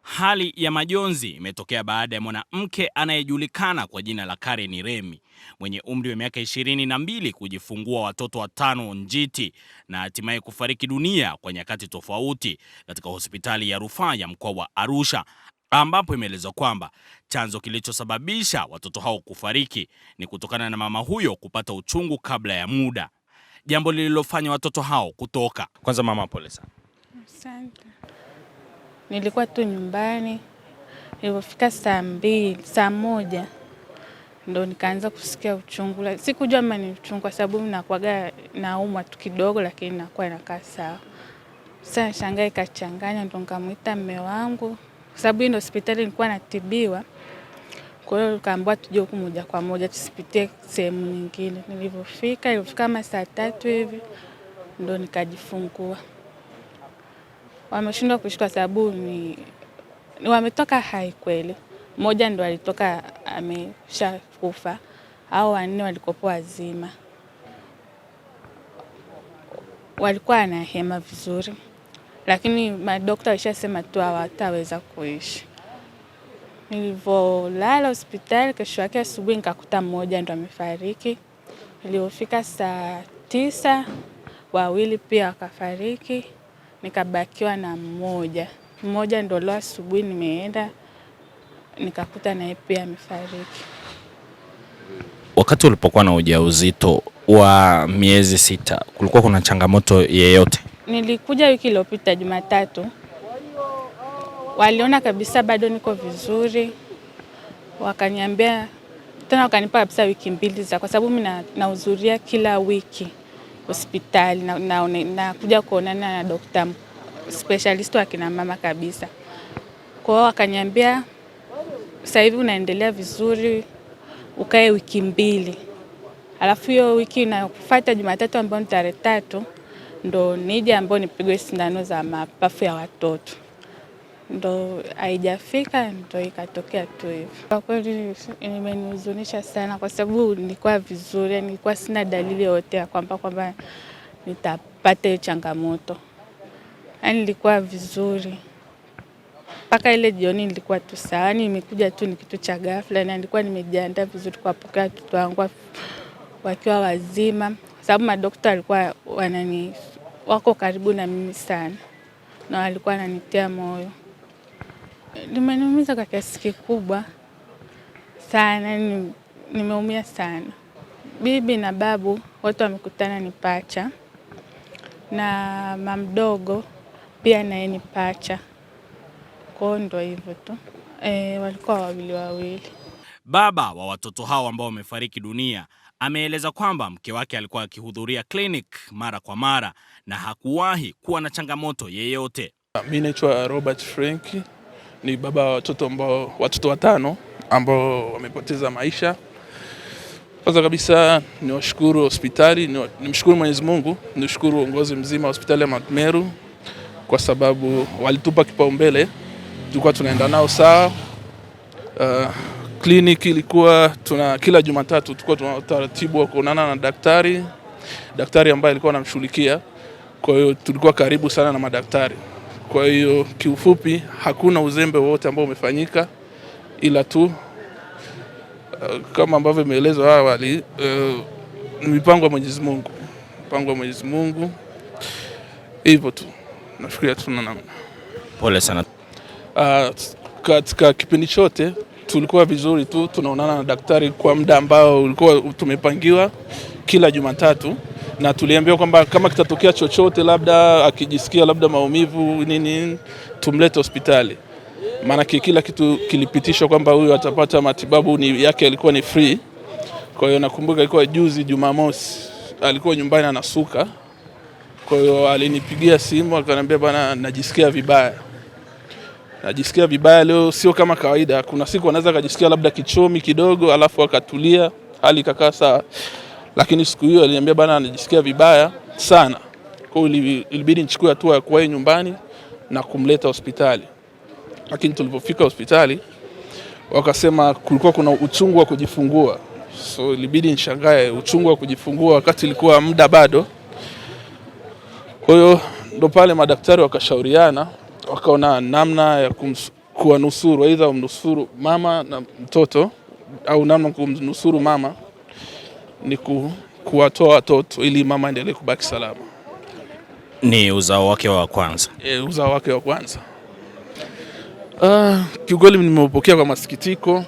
Hali ya majonzi imetokea baada ya mwanamke anayejulikana kwa jina la Karen Remi mwenye umri wa miaka 22 kujifungua watoto 5 njiti na hatimaye kufariki dunia kwa nyakati tofauti katika hospitali ya rufaa ya mkoa wa Arusha, ambapo imeelezwa kwamba chanzo kilichosababisha watoto hao kufariki ni kutokana na mama huyo kupata uchungu kabla ya muda, jambo lililofanya watoto hao kutoka. Kwanza mama, pole sana. Asante. Nilikuwa tu nyumbani, ilipofika saa moja ndo nikaanza kusikia uchungu. Sikujua kama ni uchungu kwa sababu nakuaga naumwa tu kidogo, lakini inakuwa inakaa sawa. Sasa shangaa ikachanganya, ndo nikamuita mume wangu kwa sababu ndio hospitali nilikuwa natibiwa. Kwa hiyo kaambiwa tuje huku moja kwa moja, tusipitie sehemu nyingine. Ilifika kama saa 3 hivi ndo nikajifungua. Wameshindwa kushika sababu ni wametoka hai kweli. Mmoja ndo alitoka ameshakufa, au 4 walikopo wazima. Walikuwa na hema vizuri, lakini madaktari walishasema tu hawataweza kuishi. Nilivolala hospitali, kesho yake asubuhi nikakuta mmoja ndo amefariki. Ilipofika saa 9 2 pia wakafariki. Nikabakiwa na mmoja ndo leo asubuhi nimeenda nikakuta naye pia amefariki. Wakati ulipokuwa na ujauzito wa miezi 6, kulikuwa kuna changamoto yeyote? Nilikuja wiki iliyopita Jumatatu. Waliona kabisa bado niko vizuri. Wakaniambia tena, wakanipa kabisa wiki 2 kwa sababu mimi nahudhuria kila wiki hospitali na kuja kuonana na daktari specialist wa kina mama kabisa. Kwa hiyo wakaniambia sasa hivi unaendelea vizuri, ukae wiki 2. Alafu hiyo wiki inayofuata Jumatatu ambayo ni tarehe 3 ndo nije ambayo nipigwe sindano za mapafu ya watoto. Ndo haijafika, ndo ikatokea tu hivi. Kwa kweli imenihuzunisha sana kwa sababu nilikuwa vizuri, nilikuwa sina dalili yote ya kwamba nitapata hiyo changamoto. Yaani nilikuwa vizuri. Mpaka ile jioni nilikuwa tu sawa, nimekuja tu ni kitu cha ghafla, na nilikuwa nimejiandaa vizuri kuwapokea watoto wangu wakiwa wazima. Sababu madaktari walikuwa wako karibu na mimi sana na walikuwa wananitia moyo. Nimeniumiza kwa kiasi kikubwa sana, nimeumia sana. Bibi na babu wote wamekutana ni pacha, na mama mdogo pia naye ni pacha. Kwa hiyo ndio hivyo tu. Walikuwa wawili. Baba wa watoto hao ambao wamefariki dunia ameeleza kwamba mke wake alikuwa akihudhuria clinic mara kwa mara na hakuwahi kuwa na changamoto yeyote. Mimi naitwa Robert Frank, ni baba wa watoto 5 ambao wamepoteza maisha. Kwanza kabisa niwashukuru hospitali, nimshukuru Mwenyezi Mungu, nishukuru uongozi mzima wa hospitali ya Mount Meru kwa sababu walitupa kipaumbele, tulikuwa tunaenda nao sawa. Kliniki ilikuwa kila Jumatatu tulikuwa tuna utaratibu wa kuonana na daktari ambaye alikuwa anamshughulikia. Kwa hiyo tulikuwa karibu sana na madaktari. Kwa hiyo kiufupi hakuna uzembe wote ambao umefanyika, ila tu kama ambavyo imeelezwa awali, ni mipango ya Mwenyezi Mungu. Hivyo tu. Nafikiria tuna namna. Pole sana. Katika kipindi chote tulikuwa vizuri tu, tunaonana na daktari kwa muda ambao ulikuwa tumepangiwa kila Jumatatu, na tuliambiwa kwamba kama kitatokea chochote, labda akijisikia labda maumivu nini, tumlete hospitali. Maana kila kitu kilipitishwa kwamba huyu atapata matibabu yake yalikuwa ni free. Kwa hiyo nakumbuka ilikuwa juzi Jumamosi alikuwa nyumbani anasuka. Kwa hiyo alinipigia simu akaniambia, bwana, najisikia vibaya leo, sio kama kawaida. Kuna siku anaweza kujisikia labda kichomi kidogo alafu akatulia, hali ikakaa sawa. Lakini siku hiyo aliniambia, bwana, najisikia vibaya sana. Kwa hiyo ilibidi nichukue hatua ya kuwahi nyumbani na kumleta hospitali. Lakini tulipofika hospitali wakasema kulikuwa kuna uchungu wa kujifungua. So ilibidi nishangae, uchungu wa kujifungua wakati ilikuwa muda bado. Kwa hiyo ndo pale madaktari wakashauriana, wakaona namna ya kuwanusuru, aidha umnusuru mama na mtoto au namna kumnusuru mama ni kuwatoa watoto ili mama endelee kubaki salama. Ni uzao wake wa kwanza? Uzao wake wa kwanza. Kiukweli nimeupokea kwa masikitiko.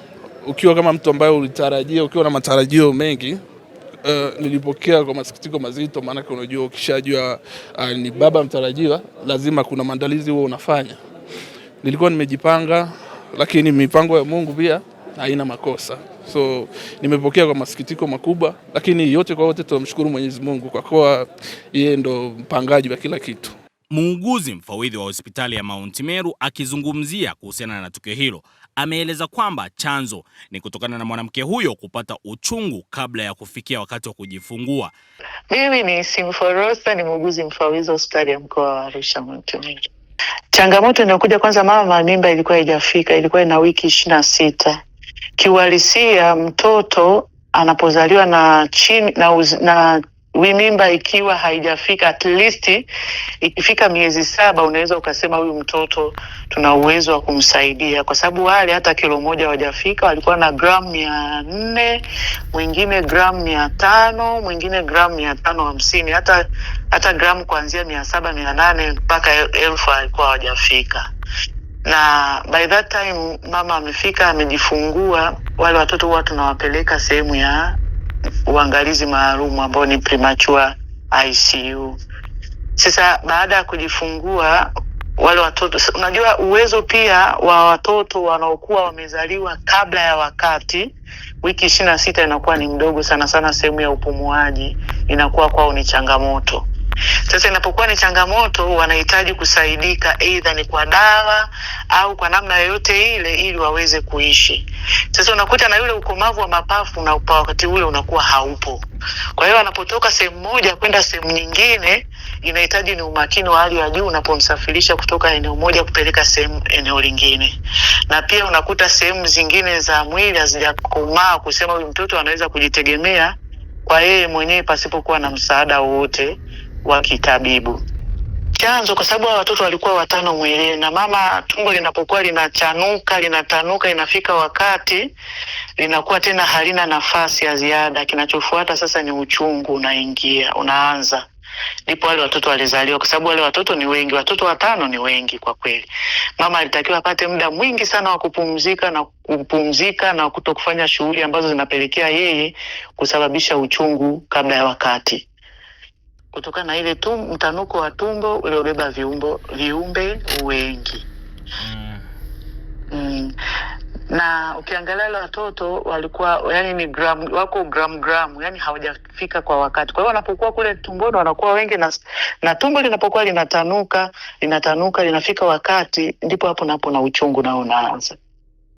Ukiwa kama mtu ambaye ulitarajia, ukiwa na matarajio mengi, nilipokea kwa masikitiko mazito, maana unajua ukishajua ni baba mtarajiwa lazima kuna maandalizi huo unafanya. Nilikuwa nimejipanga, lakini mipango ya Mungu pia haina makosa. So nimepokea kwa masikitiko makubwa, lakini yote kwa wote tunamshukuru Mwenyezi Mungu kwa kuwa yeye ndo mpangaji wa kila kitu. Muuguzi mfawidhi wa hospitali ya Mount Meru akizungumzia kuhusiana na tukio hilo, ameeleza kwamba chanzo ni kutokana na mwanamke huyo kupata uchungu kabla ya kufikia wakati wa kujifungua. Mimi ni Simforosa, ni muuguzi mfawidhi wa hospitali ya mkoa wa Arusha Mount Meru. Changamoto inakuja kwanza, mama mimba ilikuwa haijafika, ilikuwa ina wiki 26. Kiuhalisia mtoto anapozaliwa na mimba ikiwa haijafika, at least ikifika miezi 7 unaweza ukasema huyu mtoto tuna uwezo wa kumsaidia, kwa sababu wale hata kilo 1 hawajafika, walikuwa na gramu 400, mwingine gramu 500, mwingine gramu 550, hata gramu kuanzia 700, 800 mpaka 1000 alikuwa hawajafika. Na by that time mama amefika, amejifungua, wale watoto huwa tunawapeleka sehemu ya uangalizi maalum ambao ni premature ICU. Sasa baada ya kujifungua wale watoto, unajua uwezo pia wa watoto wanaokuwa wamezaliwa kabla ya wakati, wiki 26 inakuwa ni mdogo sana sana, sehemu ya upumuaji inakuwa kwao ni changamoto. Sasa inapokuwa ni changamoto, wanahitaji kusaidika either ni kwa dawa au kwa namna yoyote ile ili waweze kuishi. Sasa unakuta na yule ukomavu wa mapafu na wakati ule unakuwa haupo. Kwa hiyo anapotoka sehemu moja kwenda sehemu nyingine, inahitaji ni umakini wa hali ya juu unapomsafirisha kutoka eneo moja kupeleka eneo lingine. Na pia unakuta sehemu zingine za mwili hazijakomaa kusema huyu mtoto anaweza kujitegemea kwa yeye mwenyewe pasipokuwa na msaada wowote wa kitabibu. Chanzo kwa sababu watoto walikuwa 5 mwilini, na mama tumbo linapokuwa linatanuka inafika wakati linakuwa tena halina nafasi ya ziada. Kinachofuata sasa ni uchungu unaanza. Ndipo wale watoto walizaliwa, kwa sababu wale watoto ni wengi, watoto 5 ni wengi kwa kweli. Mama alitakiwa apate muda mwingi sana wa kupumzika na kutokufanya shughuli ambazo zinapelekea yeye kusababisha uchungu kabla ya wakati, kutokana na ile mtanuko wa tumbo uliobeba viumbe wengi. Na ukiangalia wale watoto walikuwa yani ni gramu, yani hawajafika kwa wakati. Kwa hiyo wanapokuwa kule tumboni wanakuwa wengi, na tumbo linapokuwa linatanuka linafika wakati, ndipo hapo na uchungu nao unaanza.